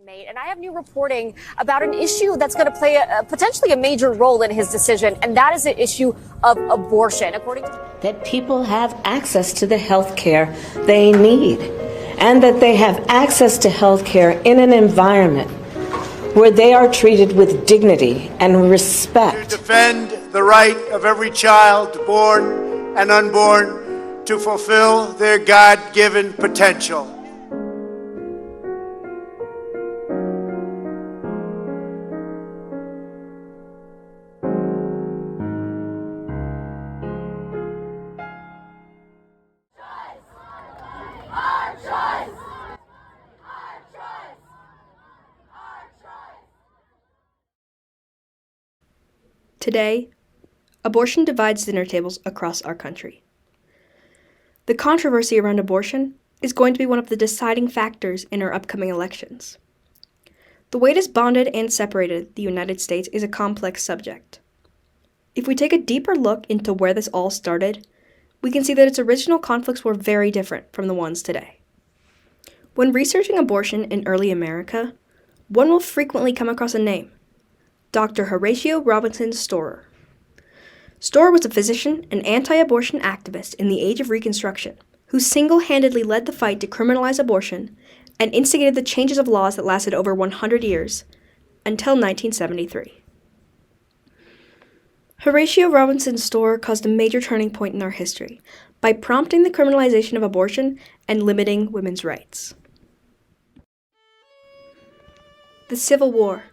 Mate, and I have new reporting about an issue that's going to play potentially a major role in his decision, and that is the issue of abortion. According to that people have access to the health care they need, and that they have access to health care in an environment where they are treated with dignity and respect. To defend the right of every child, born and unborn, to fulfill their God-given potential. Today, abortion divides dinner tables across our country. The controversy around abortion is going to be one of the deciding factors in our upcoming elections. The way it has bonded and separated the United States is a complex subject. If we take a deeper look into where this all started, we can see that its original conflicts were very different from the ones today. When researching abortion in early America, one will frequently come across a name: Dr. Horatio Robinson Storer. Storer was a physician and anti-abortion activist in the Age of Reconstruction, who single-handedly led the fight to criminalize abortion and instigated the changes of laws that lasted over 100 years, until 1973. Horatio Robinson Storer caused a major turning point in our history by prompting the criminalization of abortion and limiting women's rights. The Civil War.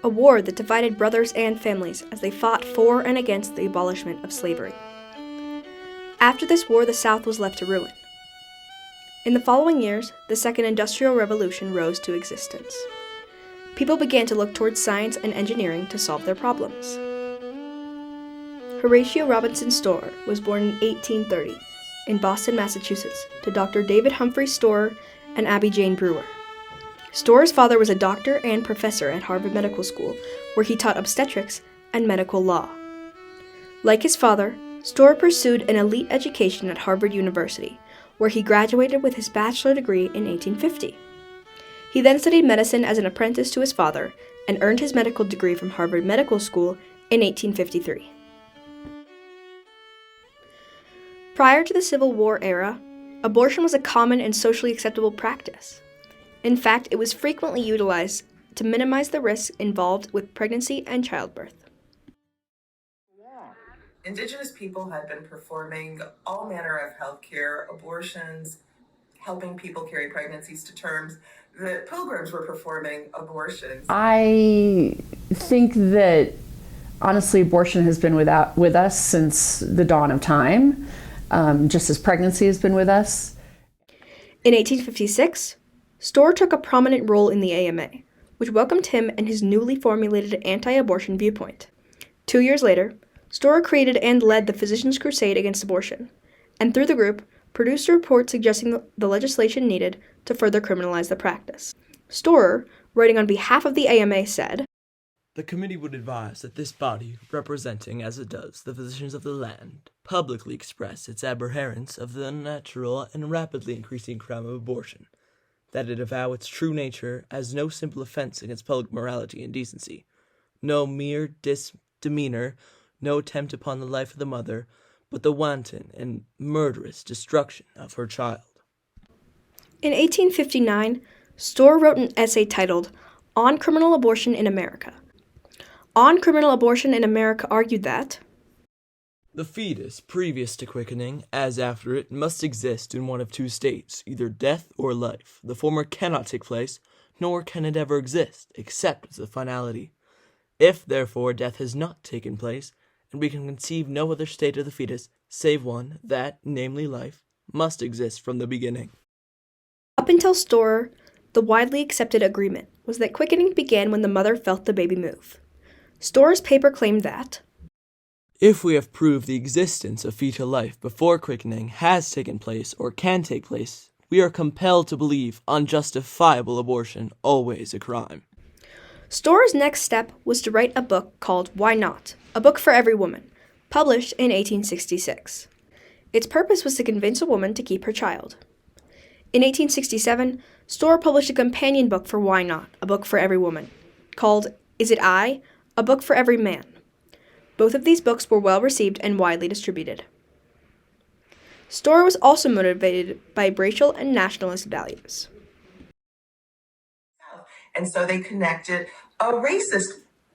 A war that divided brothers and families as they fought for and against the abolishment of slavery. After this war, the South was left to ruin. In the following years, the Second Industrial Revolution rose to existence. People began to look towards science and engineering to solve their problems. Horatio Robinson Storer was born in 1830 in Boston, Massachusetts, to Dr. David Humphrey Storer and Abby Jane Brewer. Storer's father was a doctor and professor at Harvard Medical School, where he taught obstetrics and medical law. Like his father, Storer pursued an elite education at Harvard University, where he graduated with his bachelor degree in 1850. He then studied medicine as an apprentice to his father and earned his medical degree from Harvard Medical School in 1853. Prior to the Civil War era, abortion was a common and socially acceptable practice. In fact, it was frequently utilized to minimize the risks involved with pregnancy and childbirth. Indigenous people had been performing all manner of healthcare, abortions, helping people carry pregnancies to terms. The Pilgrims were performing abortions. I think that, honestly, abortion has been with us since the dawn of time, just as pregnancy has been with us. In 1856, Storer took a prominent role in the AMA, which welcomed him and his newly formulated anti-abortion viewpoint. 2 years later, Storer created and led the Physicians' Crusade against abortion, and through the group, produced a report suggesting the legislation needed to further criminalize the practice. Storer, writing on behalf of the AMA, said, "The committee would advise that this body, representing as it does the physicians of the land, publicly express its abhorrence of the unnatural and rapidly increasing crime of abortion, that it avow its true nature as no simple offense against public morality and decency, no mere misdemeanor, no attempt upon the life of the mother, but the wanton and murderous destruction of her child." In 1859, Storer wrote an essay titled On Criminal Abortion in America. On Criminal Abortion in America argued that the fetus, previous to quickening, as after it, must exist in one of two states, either death or life. The former cannot take place, nor can it ever exist, except as a finality. If, therefore, death has not taken place, and we can conceive no other state of the fetus, save one, that, namely life, must exist from the beginning. Up until Storer, the widely accepted agreement was that quickening began when the mother felt the baby move. Storer's paper claimed that if we have proved the existence of fetal life before quickening has taken place or can take place, we are compelled to believe unjustifiable abortion always a crime. Storer's next step was to write a book called Why Not? A Book for Every Woman, published in 1866. Its purpose was to convince a woman to keep her child. In 1867, Storer published a companion book for Why Not, a book for every woman, called Is It I? A Book for Every Man. Both of these books were well received and widely distributed. Storer was also motivated by racial and nationalist values. And so they connected a racist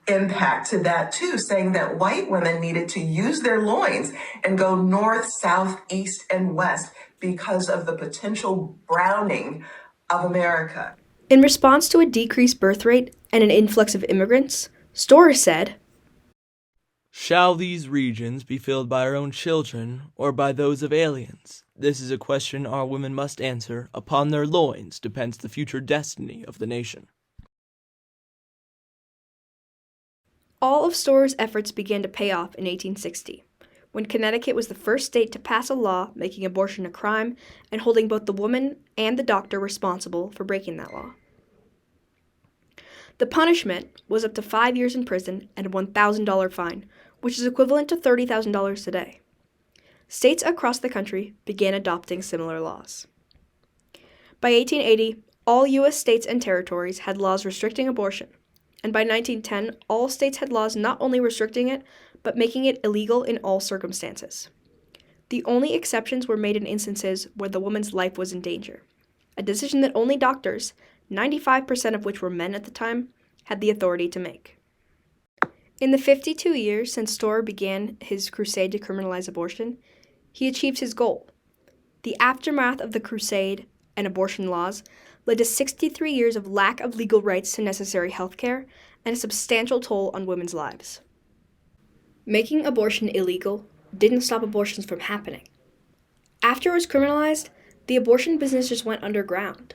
impact to that too, saying that white women needed to use their loins and go north, south, east, and west because of the potential browning of America. In response to a decreased birth rate and an influx of immigrants, Storer said, "Shall these regions be filled by our own children or by those of aliens? This is a question our women must answer. Upon their loins depends the future destiny of the nation." All of Storer's efforts began to pay off in 1860, when Connecticut was the first state to pass a law making abortion a crime and holding both the woman and the doctor responsible for breaking that law. The punishment was up to 5 years in prison and a $1,000 fine, which is equivalent to $30,000 today. States across the country began adopting similar laws. By 1880, all U.S. states and territories had laws restricting abortion, and by 1910, all states had laws not only restricting it, but making it illegal in all circumstances. The only exceptions were made in instances where the woman's life was in danger, a decision that only doctors, 95% of which were men at the time, had the authority to make. In the 52 years since Storer began his crusade to criminalize abortion, he achieved his goal. The aftermath of the crusade and abortion laws led to 63 years of lack of legal rights to necessary health care and a substantial toll on women's lives. Making abortion illegal didn't stop abortions from happening. After it was criminalized, the abortion business just went underground.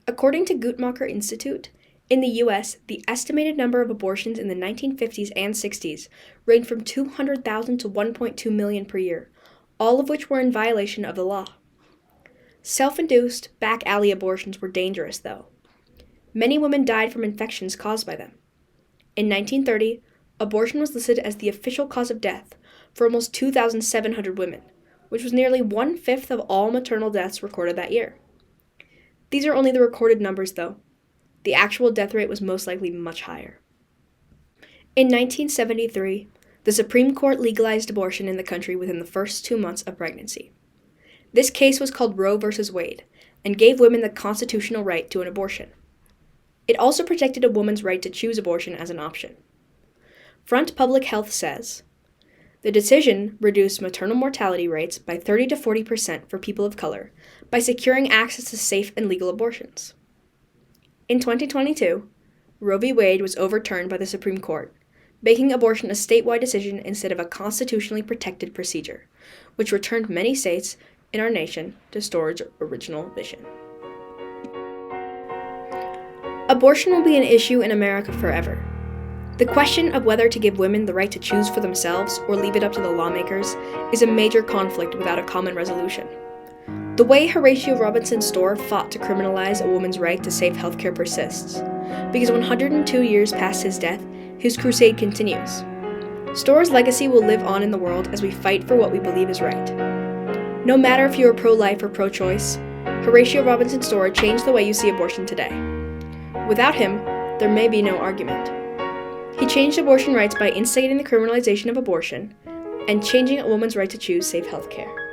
According to Guttmacher Institute, in the U.S., the estimated number of abortions in the 1950s and 60s ranged from 200,000 to 1.2 million per year, all of which were in violation of the law. Self-induced, back-alley abortions were dangerous, though. Many women died from infections caused by them. In 1930, abortion was listed as the official cause of death for almost 2,700 women, which was nearly 1/5 of all maternal deaths recorded that year. These are only the recorded numbers, though. The actual death rate was most likely much higher. In 1973, the Supreme Court legalized abortion in the country within the first 2 months of pregnancy. This case was called Roe v. Wade and gave women the constitutional right to an abortion. It also protected a woman's right to choose abortion as an option. Front Public Health says, the decision reduced maternal mortality rates by 30 to 40% for people of color by securing access to safe and legal abortions. In 2022, Roe v. Wade was overturned by the Supreme Court, making abortion a statewide decision instead of a constitutionally protected procedure, which returned many states in our nation to Storer's original vision. Abortion will be an issue in America forever. The question of whether to give women the right to choose for themselves or leave it up to the lawmakers is a major conflict without a common resolution. The way Horatio Robinson Storer fought to criminalize a woman's right to safe healthcare persists, because 102 years past his death, his crusade continues. Storer's legacy will live on in the world as we fight for what we believe is right. No matter if you are pro-life or pro-choice, Horatio Robinson Storer changed the way you see abortion today. Without him, there may be no argument. He changed abortion rights by instigating the criminalization of abortion and changing a woman's right to choose safe health care.